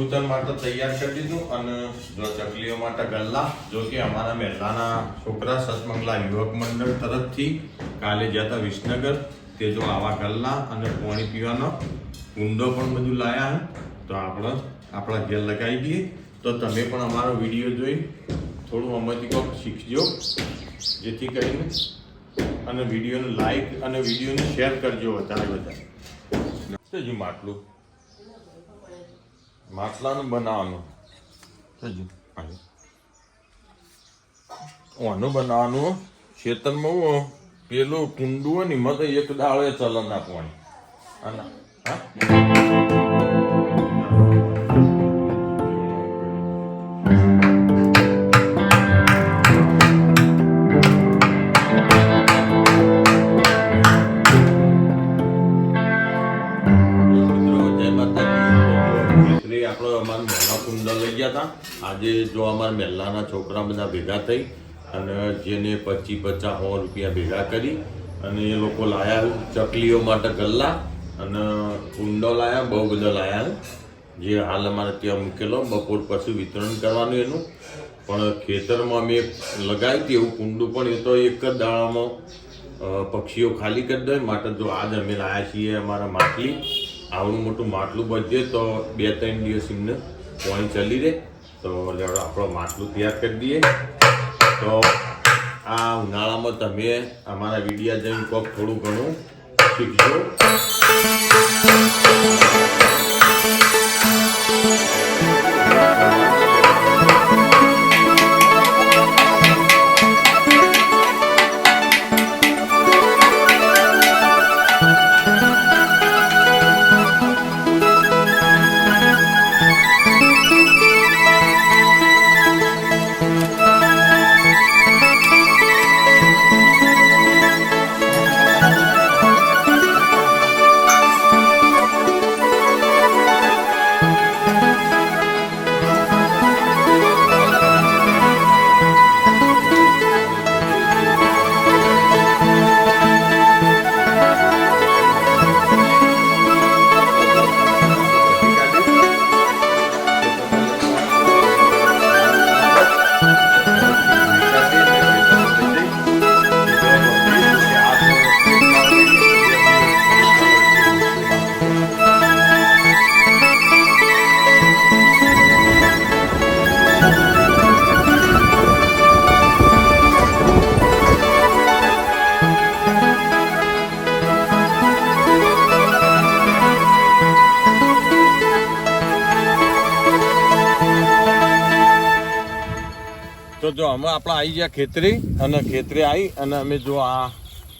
કબૂતર માટે તૈયાર કરી દીધું અને જો ચકલીઓ માટે ગલ્લા, જો કે અમારા મહેલાના છોકરા સતમંગલા યુવક મંડળ તરફથી કાલે ગયા હતા વિસનગર, તે જો આવા ગલ્લા અને પાણી પીવાનો કુંડો પણ બધું લાયા હે, તો આપણે આપણા ઘેર લગાવી દઈએ. તો તમે પણ અમારો વિડીયો જોઈ થોડું અમારી કોઈક શીખજો, જેથી કરીને અને વિડીયોને લાઈક અને વિડીયોને શેર કરજો વધારે. હજુ માટલાનું બનાવવાનું ઓનું બનાવવાનું ખેતરમાં પેલું કુંડું હોય ને એમાં તો એક દાળે ચલન ના પાણી અને આજે જો અમારા મહેલાના છોકરા બધા ભેગા થઈ અને જેને 25-50 રૂપિયા ભેગા કરી અને એ લોકો લાયા ચકલીઓ માટે ગલ્લા અને કુંડો લાયા, બહુ બધા લાયા, જે હાલ અમારે ત્યાં મૂકેલો. બપોર પછી વિતરણ કરવાનું એનું, પણ ખેતરમાં અમે લગાવી હતી એવું કુંડું, પણ એ તો એક જ દાડામાં પક્ષીઓ ખાલી કરી દે માટે જો આજ અમે લાયા છીએ અમારા માટલી. આવડું મોટું માટલું બધે તો 2-3 દિવસ એમને પાણી ચલી રહે. તો આપણો માટલું તૈયાર કરી દઈએ. તો આ ઉનાળામાં તમે અમારા વિડીયા જોઈને કોક થોડું ઘણું શીખજો. તો જો અમે આપણે આવી ગયા ખેતરે, અને ખેતરે આવી અને અમે જો આ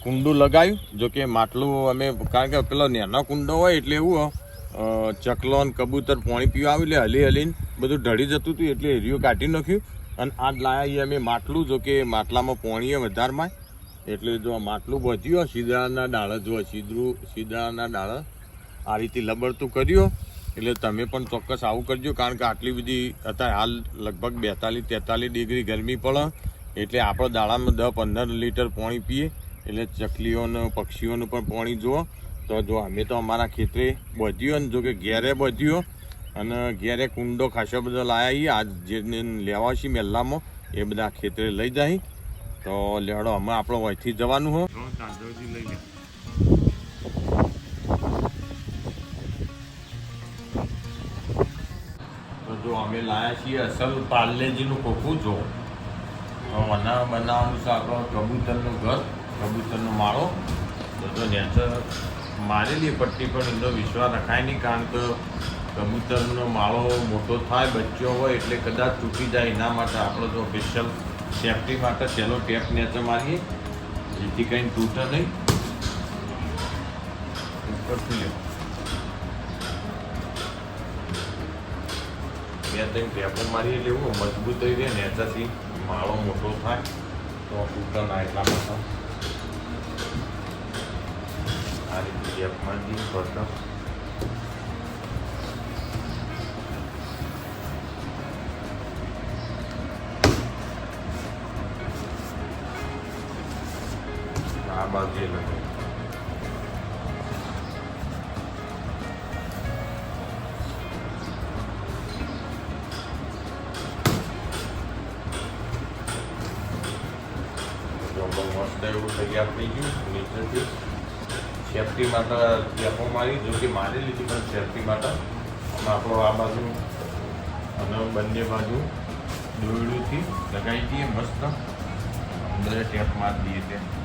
કુંડું લગાવ્યું. જો કે માટલું અમે, કારણ કે પેલો નાનો કુંડો હોય એટલે એવું ચકલો ને કબૂતર પાણી પીવા આવ્યું એટલે હલી હલીને બધું ઢળી જતું હતું, એટલે એરિયો કાઢી નાખ્યું અને આ લાયા અમે માટલું. જો કે માટલામાં પાણી વધારમાં, એટલે જો આ માટલું બધ્યું સીદાના ડાળે, જો સીદાના ડાળે આ રીતે લબડતું કર્યું. એટલે તમે પણ ચોક્કસ આવું કરજો, કારણ કે આટલી બધી અત્યારે હાલ લગભગ 42-43 ડિગ્રી ગરમી પડે, એટલે આપણે દાડામાં 10-15 લીટર પાણી પીએ, એટલે ચકલીઓને પક્ષીઓનું પણ પાણી જુઓ. તો જો અમે તો અમારા ખેતરે બધ્યું, અને જો કે ઘેરે બધ્યું અને ઘેરે કુંડો ખાસો બધો લાયા. આજ જે લેવા છે મહેલામાં એ બધા ખેતરે લઈ જાય. તો લેવડો અમે આપણે અહીંથી જવાનું હોય. લઈ લે. જો અમે લાયા છીએ અસલ પાર્લેજીનું ખોખું. જો મને બનાવવાનું છે આપણો કબૂતરનું ઘર, કબૂતરનો માળો. તો નેચર મારેલી પટ્ટી પણ એનો વિશ્વાસ રખાય નહીં, કારણ કે કબૂતરનો માળો મોટો થાય, બચ્ચો હોય એટલે કદાચ તૂટી જાય. એના માટે આપણે તો સ્પેશિયલ સેફટી માટે પહેલો ટેપ નેચર મારીએ, જેથી કંઈ તૂટે નહીં. ઉપરથી લે 2-3 ટેપો મારીએ એટલે એવું મજબૂત થઈ રહે, નેચાથી માળો મોટો થાય તો તૂટે ના. એટલા માટે આ રીતે ટેપ મારી દઈએ. આ બાજુ લગાવી જો મસ્ત એવું તૈયાર થઈ ગયું નીચેથી સેફટી માટે ટેપો મારી જો કે મારી લીધી પણ સેફટી માટે આમાં આપણો આ બાજુ અને બંને બાજુ દોરડુંથી લગાવી દઈએ મસ્ત અંદર ટેપ મારી દઈએ ત્યાં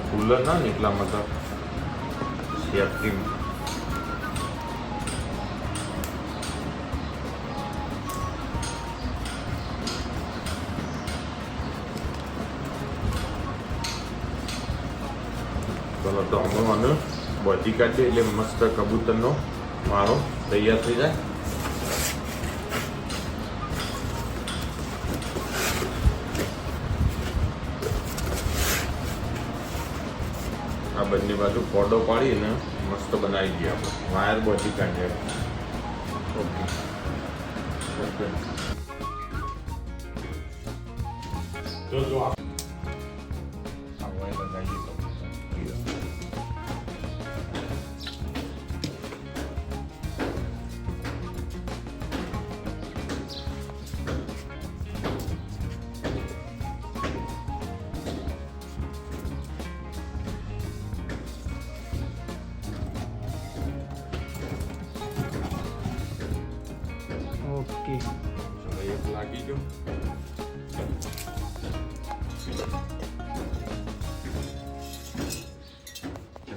કુલર ના ને એટલા મતલબ સેફટી ચલો તો હમણાં બધી કાઢીએ એટલે મસ્ત કબૂતરનો માળો તૈયાર થઈ જાય આ બંને બાજુ કોડો પાડીને મસ્ત બનાવી દઈએ આપણે વાયર બધી કાઢીએ ઓકે ઓકે તો જો આ વાયર લગાવીએ તો ઓકે ચલો એક લાગી ગયો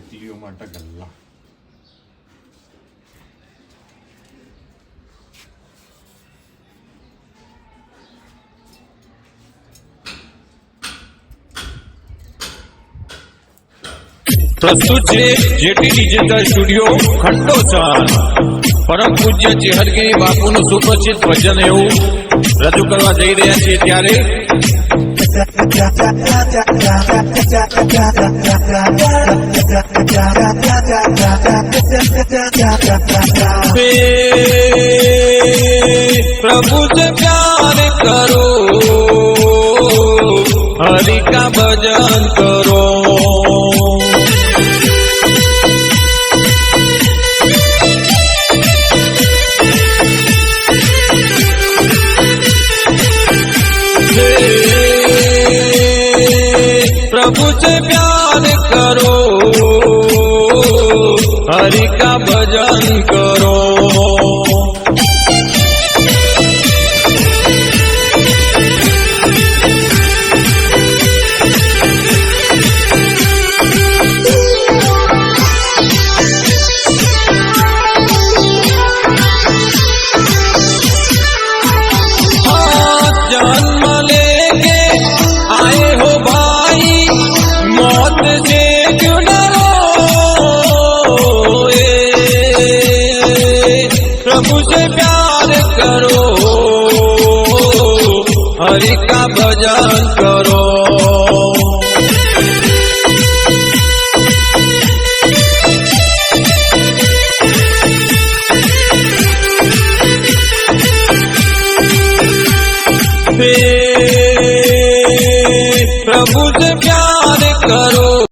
ચકલીઓ માટે ગલ્લા प्रस्तुत है जेटी डिजिटल स्टूडियो खंडोसन परम पूज्य चेहरगिरी बापूનું સુપ્રસિદ્ધ ભજન એવું રજૂ કરવા જઈ રહ્યા છીએ ત્યારે प्रभु से प्यार करो हरि का भजन करो प्रभु से प्यार करो हरि का भजन करो जन्म लेके आए हो भाई मौत से क्यों डरो प्रभु से प्यार करो हरि का भजन करो प्रभु से प्यार करो